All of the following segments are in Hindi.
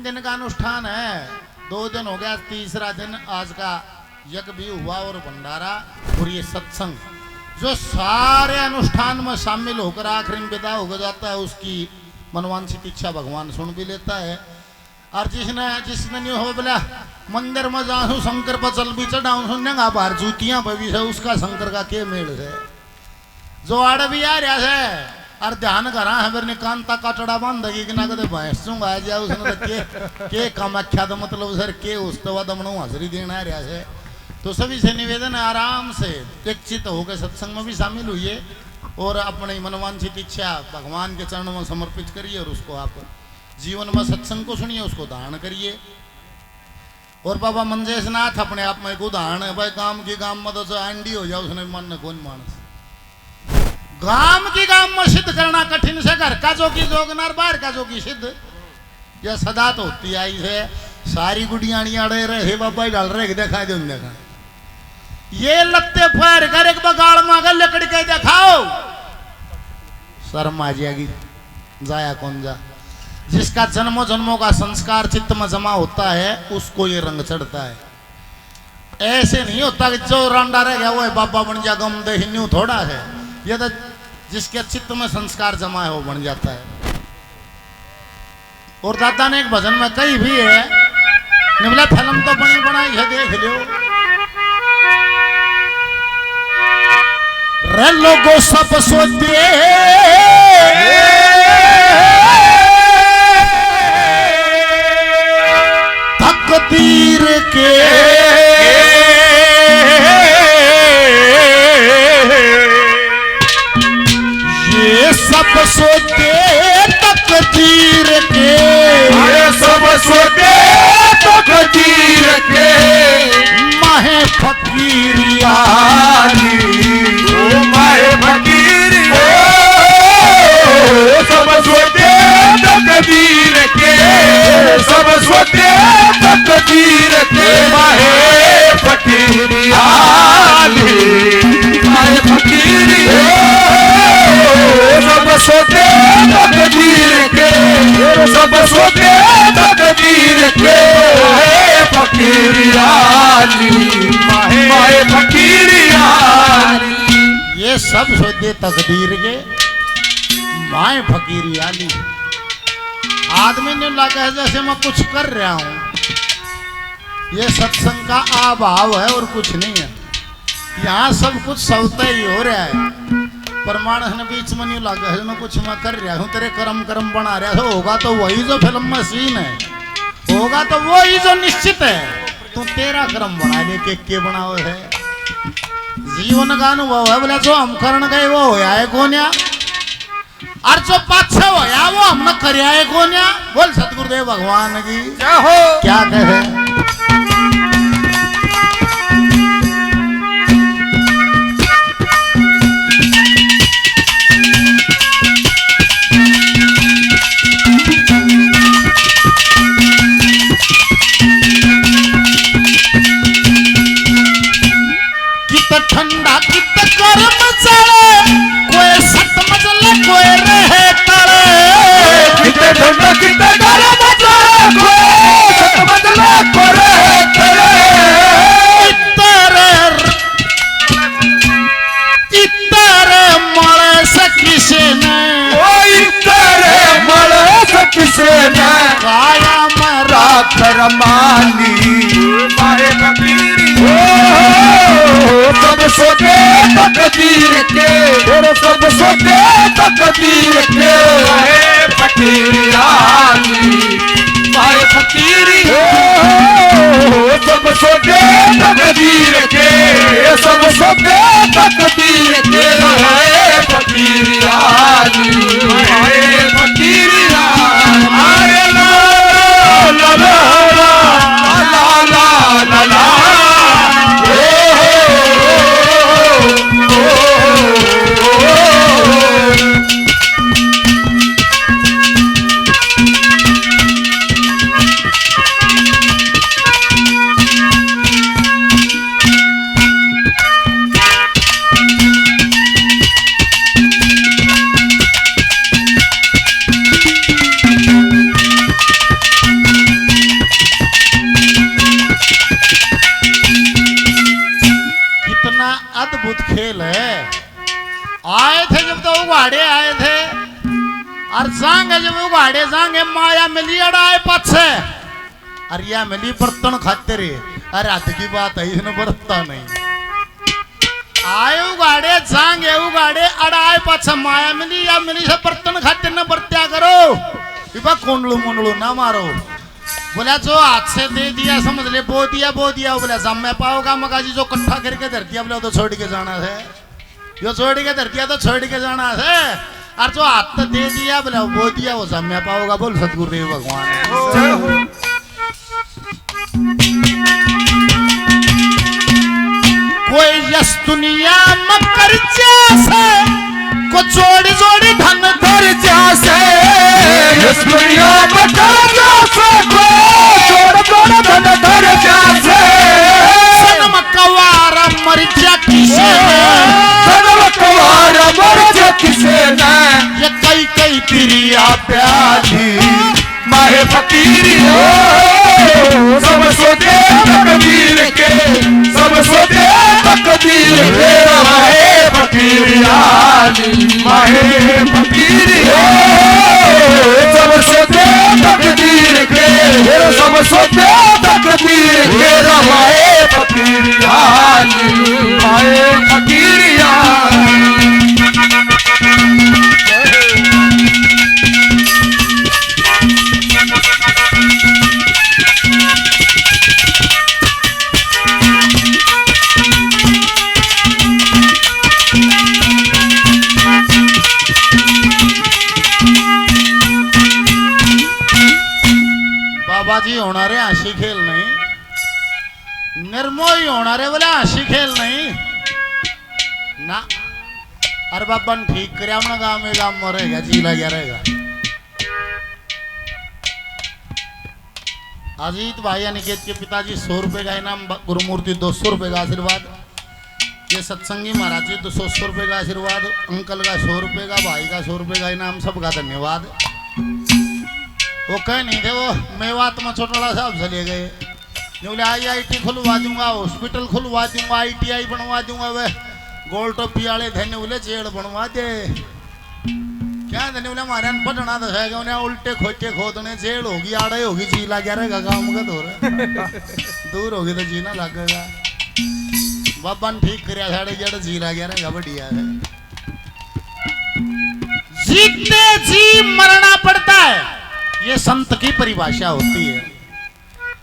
दिन का अनुष्ठान है, 2 दिन हो गया, तीसरा दिन आज का यज्ञ भी हुआ और भंडारा और ये सत्संग जो सारे अनुष्ठान में शामिल होकर आखिरी में विदा हो जाता है, उसकी मनवांछित इच्छा भगवान सुन भी लेता है। और जिसने नहीं हो बोला मंदिर में जाऊं शंकर पर चल भी चढ़ाऊं सुनेगा बाहर जूतियां पर भी है, उसका शंकर का के मेल है। जो आड़ भी आ रहा है और ध्यान करा है फिर कांता काटड़ा बांधेगी कि ना कदे भैंस चूंगा आ जाए उसने के कामाख्या तो मतलब सर के उस्तवा दमनो हाजरी देना आ रहा है। तो सभी से निवेदन है आराम से एक चित्त होकर सत्संग में भी शामिल हुई और अपनी मनवांछित इच्छा भगवान के चरणों में समर्पित करिए और उसको आप जीवन में सत्संग को सुनिए, उसको धारण करिए। और बाबा मंजेश नाथ अपने आप में एक उदाहरण है भाई, गांव की गांव में तो आंडी हो जाए उसने मन कौन मानस गांव की गांव में सिद्ध करना कठिन से घर का जो की जोगनार बाहर का जो की सिद्ध यह सदा तो होती आई है। सारी गुड़ियाड़ियां अड़े रहे बाबा डाल रहे देखा दे देखा ये लगते फायर घर एक बगाड़ मांगा लकड़ के दिखाओ शर्म आ जाएगी जाया कौन जा। जिसका जन्मों जन्मों का संस्कार चित्त में जमा होता है उसको ये रंग चढ़ता है। ऐसे नहीं होता कि जो रांडा रह गया वो है बाबा बन जा गम दे न्यू थोड़ा है, ये तो जिसके चित्त में संस्कार जमा है वो बन जाता है। और दादा ने एक भजन में कही भी है, निमला फिल्म तो बनी बनाई है देख लो रे लोगों सब सोचे तकदीर के ये सब सोचे तकदीर के, ये सब सोचे तकदीर के माहे फकीरियाली माहे फकीरी सब सोचे तकदीर के, सब सोचे तकदीर के माहे फकीरियाली माहे फकीरी सब सोचे तकदीर के, सब सोचे तकदीर के फकीरियाली माहे फकीरियाली। ये सब सोचे तकदीर के माए फकीरियाली। आदमी ने लगा है जैसे मैं कुछ कर रहा हूं, ये सत्संग का अभाव है और कुछ नहीं है। यहाँ सब कुछ सवता ही हो रहा है, प्रमाण है बीच में नहीं लगा है मैं कुछ मैं कर रहा हूँ, तेरे कर्म कर्म बना रहा है। होगा तो वही जो फिल्म में सीन है, होगा तो वही जो निश्चित है। तू तेरा कर्म बना ले के बनाओ है। जीवन का अनुभव है बोले जो हम करण गए वो होया है कोन्या, और जो पाछे होया वो हमने करया है कोन्या। बोल सतगुरुदेव भगवान की क्या हो क्या कहे। ठंडा कित गर्म चले कोई सत मजले कोई रहे तले, किते ठंडा किते गरम चले कोई सत मजले कोई रहे तले। इतरे मरे से किसे ने तेरे मरे से किसे ने काया मरा करमानी मारे फकीरी सब सोचे तकदीर के, सब सोचे तकदीर के मारे फकीरियाली मारे फकीरी सब सोचे तकदीर के, सब सोचे तकदीर के मारे फकीरियाली मारे फकीरियाली मारे ला ला ला ला ला ला ला खेल है। आए थे जब तो उगाड़े आए थे और जांगे जब उगाड़े जांगे माया मिली अड़ाए पाछे अरिया मिली बर्तन खाते रे। अरे हाथ की बात है इसने बरतता नहीं। आए उगाड़े जांगे उगाड़े अड़ाए पाछे माया मिली या मिली से बर्तन खाते न बरत्या करो इबा कोंडलू मुंडलू ना मारो। बोला जो हाथ से दे दिया समझ ले बो दिया बोला जम पाओगा मगाजी जो कट्ठा करके धर दिया बोला तो छोड़ के जाना है जो छोड़ के धर दिया तो छोड़ के जाना है और जो हाथ दे दिया बोला बो दिया वो जम पाओगा। बोल सतगुरुदेव भगवान। कोई यस दुनिया में कर जैसे को जोड़ी जोड़ी धन कर जैसे इस दुनिया में कर जैसे को जोड़ जोड़ धन कर जैसे सनम कवार मर जा किसे सनम कवार मर जा किसे ने ये कई कई तिरिया प्याली माहे फकीरी हो सब सोचे तकदीर के सब सोचे तकदीर के माहे फकीरी माहे फकीरी हो सब सोचे तकदीर के सब सोचे तकदीर के माहे फकीरी माहे फकीरी बाबाजी होना रे हंसी खेल नहीं निर्मोही होना रे बोले हंसी खेल नहीं ना। अरे बाबन ठीक कर गाँव में गाँव में रहेगा जीला गया रहेगा। अजीत भाई अनिकेत के पिताजी 100 रुपए का इनाम गुरुमूर्ति 200 रुपए का आशीर्वाद। ये सत्संगी महाराज जी 200 रुपए का आशीर्वाद। अंकल का 100 रुपए का भाई का 100 रुपए का इनाम सबका धन्यवाद। वो कह नहीं थे वो मेवात में छोटा साहब चले गए बोले IIT खुलवा दूंगा हॉस्पिटल खुलवा दूंगा ITI बनवा दूंगा वे गोल टोपी वाले थे बोले जेल बनवा दे क्या धन्य बोले हमारे पढ़ना तो है उन्हें उल्टे खोटे खोदने जेल होगी आड़े होगी जीला क्या रहेगा गाँव का दूर होगी तो जीना लगेगा। बाबा ने ठीक कर साढ़े जड़ जीला क्या रहेगा बढ़िया है। जीते जी मरना पड़ता है ये संत की परिभाषा होती है।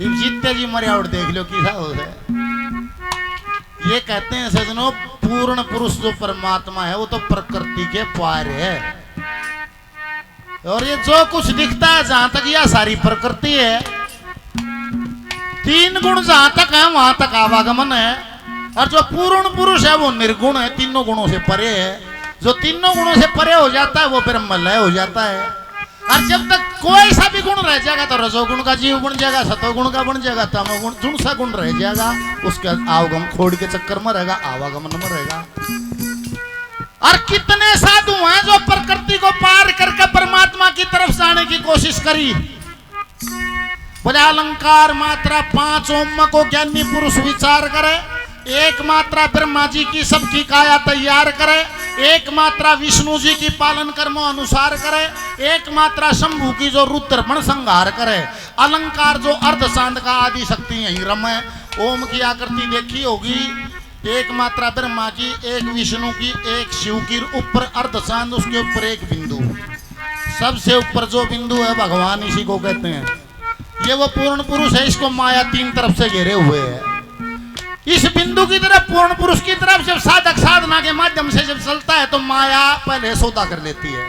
जीते जी मरिया और देख लो किसा होता है। ये कहते हैं सजनों पूर्ण पुरुष जो परमात्मा है वो तो प्रकृति के पार है और ये जो कुछ दिखता है जहां तक यह सारी प्रकृति है 3 गुण जहां तक है वहां तक आवागमन है और जो पूर्ण पुरुष है वो निर्गुण है तीनों गुणों से परे है। जो तीनों गुणों से परे हो जाता है वो फिर मलय हो जाता है और जब तक कोई सा भी गुण रह जाएगा तो रजोगुण का जीव बन जाएगा सतोगुण का बन जाएगा तमोगुण जुण सा गुण रह जाएगा उसके आवागम खोड़ के चक्कर में रहेगा आवागमन में रहेगा। और कितने साधु हैं जो प्रकृति को पार करके परमात्मा की तरफ जाने की कोशिश करी। बोले अलंकार मात्रा 5 ओम को ज्ञानी पुरुष विचार करे, एक मात्रा ब्रह्मा जी की सबकी काया तैयार करे, एक मात्रा विष्णु जी की पालन कर्मों अनुसार करे, एक मात्रा शंभु की जो रुद्रपण संहार करे, अलंकार जो अर्ध चांद का आदि शक्ति यही रमे, ओम की आकृति देखी होगी, एक मात्रा ब्रह्मा की, एक विष्णु की, एक शिव की, ऊपर अर्ध चांद, उसके ऊपर एक बिंदु, सबसे ऊपर जो बिंदु है भगवान इसी को कहते हैं। ये वो पूर्ण पुरुष है, इसको माया 3 तरफ से घेरे हुए है। इस बिंदु की तरफ पूर्ण पुरुष की तरफ जब साधक साधना के माध्यम से जब चलता है तो माया पहले सौदा कर लेती है।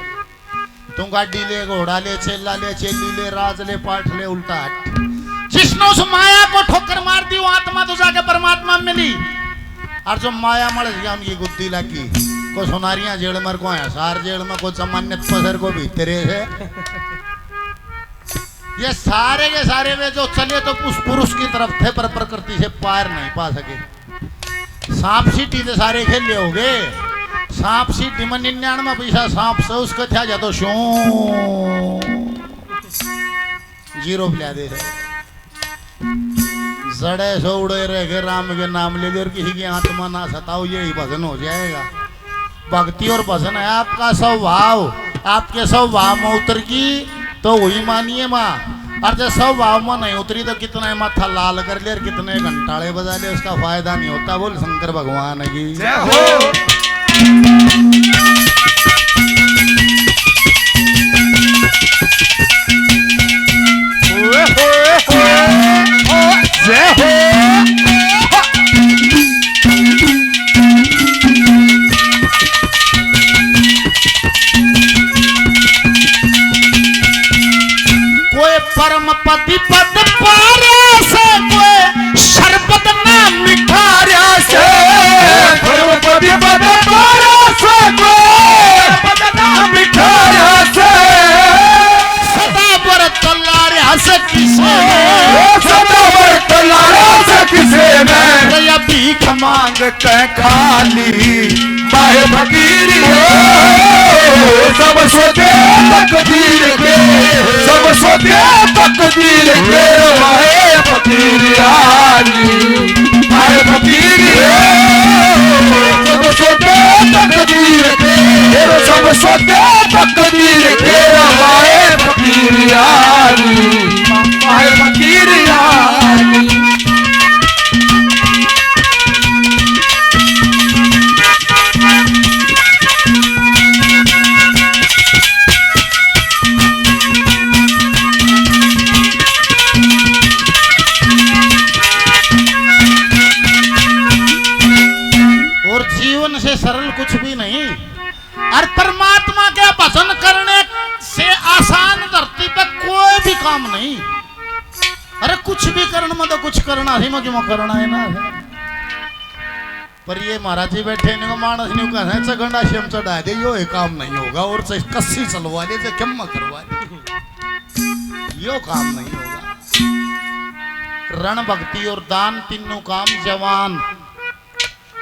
तुम गाड़ी ले, घोड़ा ले, चेला ले, चेली ले, राज ले, पाठ ले, उल्टा हट। जिसने उस माया को ठोकर मार दी वो आत्मा तो जाके परमात्मा मिली। और जो माया मर गया उनकी गुद्दी लगी को सोनारियां जेल मर को है, सार जेल में को सामान्य पसर को भीतरे है। ये सारे के सारे वे जो चले तो उस पुरुष की तरफ थे पर प्रकृति से पार नहीं पा सके। सांप सीटी तो सारे खेले हो गए, सांप सीटी में 99 पैसा सांप से उसका था जा तो शो 0 पिला दे रहे जड़े सो उड़े रह गए राम के नाम ले और किसी की आत्मा ना सताओ, यही भजन हो जाएगा। भक्ति और भजन है आपका स्वभाव, आपके स्वभाव में उतर की तो वही मानिए माँ, और जब स्वभाव में नहीं उतरी तो कितने माथा लाल कर ले और कितने घंटाड़े बजा ले, उसका फायदा नहीं होता। बोल शंकर भगवान की जय हो। जय हो। कोई परम पति पद पारे से, कोई शरबत ना मिठारा से, परम पति पद पारे से, कोई शरबत ना मिठारा से, सदा बर तलार से किसे सदा बर तलार से किसे में, या भीख मांग के खाली माहे फकीर सब सोचे तकदीर के, सब सोचे तकदीर के, माहे फकीर माहे फकीर सब सोचे तकदीर के, सब सोचे तकदीर के, माहे फकीर माहे फकीर सरल कुछ भी नहीं। और परमात्मा के भजन करने से आसान धरती पे कोई भी काम नहीं। अरे कुछ भी करना में तो कुछ करना ही में क्यों करना है ना। पर ये महाराज जी बैठे नहीं मानस नहीं कहना चगंडा शेम चढ़ा दे, यो काम नहीं होगा, और कस्सी चलवा दे से क्यों करवा दे, यो काम नहीं होगा। रण भक्ति और दान तीनों काम जवान,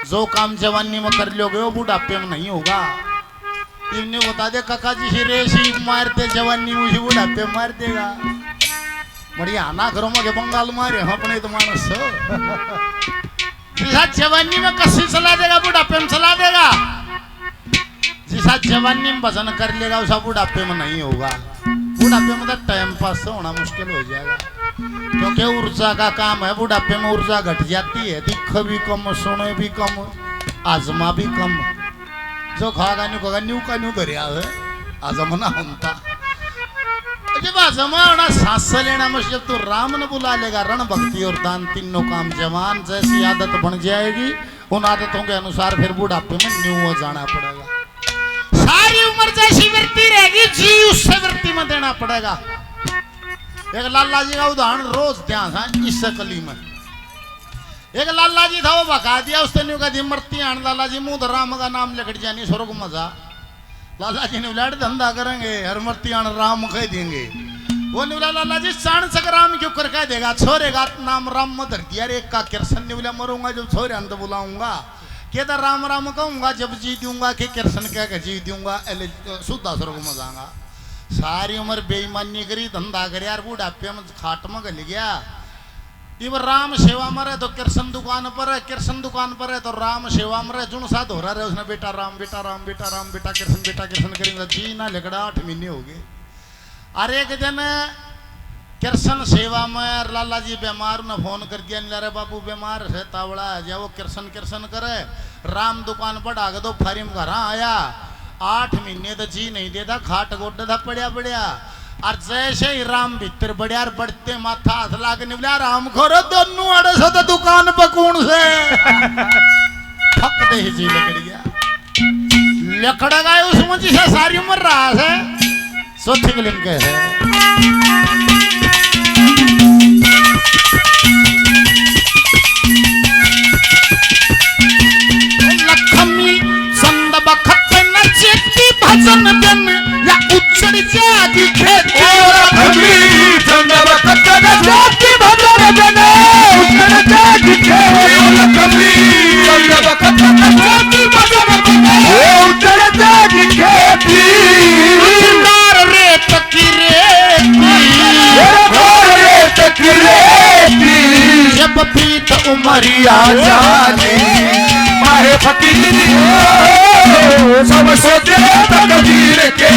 जो काम जवानी में कर लोगे वो बुढ़ापे में नहीं होगा। इन्हें बता दे काका जी से रेसी मारते जवानी मुझे बुढ़ापे मार देगा। बढ़िया आना करो मगे बंगाल मारे हम अपने तो मानस जिसा जवानी में कस्सी चला देगा बुढ़ापे में चला देगा, जिसा जवानी में भजन कर लेगा उसा बुढ़ापे में नहीं होगा। बुढ़ापे में तो टाइम पास होना मुश्किल हो जाएगा, क्योंकि ऊर्जा का काम है। बुढ़ापे में ऊर्जा घट जाती है, दिख भी कम, सुने भी कम, आजमा भी कम। जो खागा न्यू खागा न्यू का न्यू दरिया है, आजमना होता। जब आजमा होना सांस लेना मुश्किल तो राम ने बुला लेगा। रण भक्ति और दान तीनों काम जवान, जैसी आदत बन जाएगी उन आदतों के अनुसार फिर बुढ़ापे में न्यू हो जाना पड़ेगा। सारी उम्र जैसी वृत्ति रहेगी जी उससे वृत्ति में देना पड़ेगा। एक लाला जी का उदाहरण रोज ध्यान था इस कली में। एक लाला जी था, वो भगा दिया उसने न्यू का मरती आन लाला जी मुंह राम का नाम लिखट जानी स्वर्ग मजा। लाला जी ने बोला धंधा करेंगे हर मरती आन राम कह देंगे। वो ने बोला लाला जी चाण सक राम क्यों कर कह देगा, छोरे का नाम राम मत धर दिया। एक का कृष्ण ने बोला मरूंगा जब छोरे अंत बुलाऊंगा, कहता राम राम कहूंगा जब जी दूंगा, कि कृष्ण कह के जी दूंगा, शुद्धा स्वर्ग में जाऊंगा। सारी उम्र बेईमानी करी, धंधा कर यार, बुढ़ापे में खाट में गल गया। इब राम सेवा में रहे तो कृष्ण दुकान पर है, कृष्ण दुकान पर है तो राम सेवा में रहे। जुन सा धोरा रहे उसने बेटा राम बेटा राम बेटा राम बेटा कृष्ण करेंगे जी ना लेकड़ा 8 महीने हो गए। और एक दिन कृष्ण सेवा में लाला जी बीमार ने फोन कर दिया, अरे बाबू बीमार है तावड़ा है, वो कृष्ण करे। राम दुकान पर डाक दो फारिम घर आया, 8 महीने तो जी नहीं देता, खाट गोड्डा था पड़िया पड़िया। और जैसे ही राम भीतर बढ़िया बढ़ते माथा हाथ लाके निकला, राम खोरो दोनों अड़े से तो दुकान पर कौन से थक दे जी लकड़ गया, लकड़ गए उसमें जिसे सारी उम्र रहा है सोथी गलिम कैसे लखमी संद बखत न चिट्ठी भजन बन या उच्चड़ जागी खेती। लखमी संद बखत न चिट्ठी भजन बन उच्चड़ जागी खेती। लखमी संद बखत न चिट्ठी भजन बन उच्चड़ जागी खेती। रेत की रेती उमरिया जानी माहे फकीर सब सोचे तकदीर के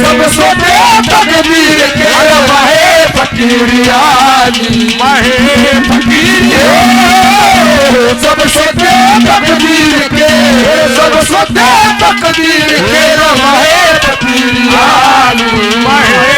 सब सोचे तकदीर के माहे फकीरियानी माहे फकीर सब सोचे तकदीर के सब सोचे तकदीर के माहे फकीरियानी माहे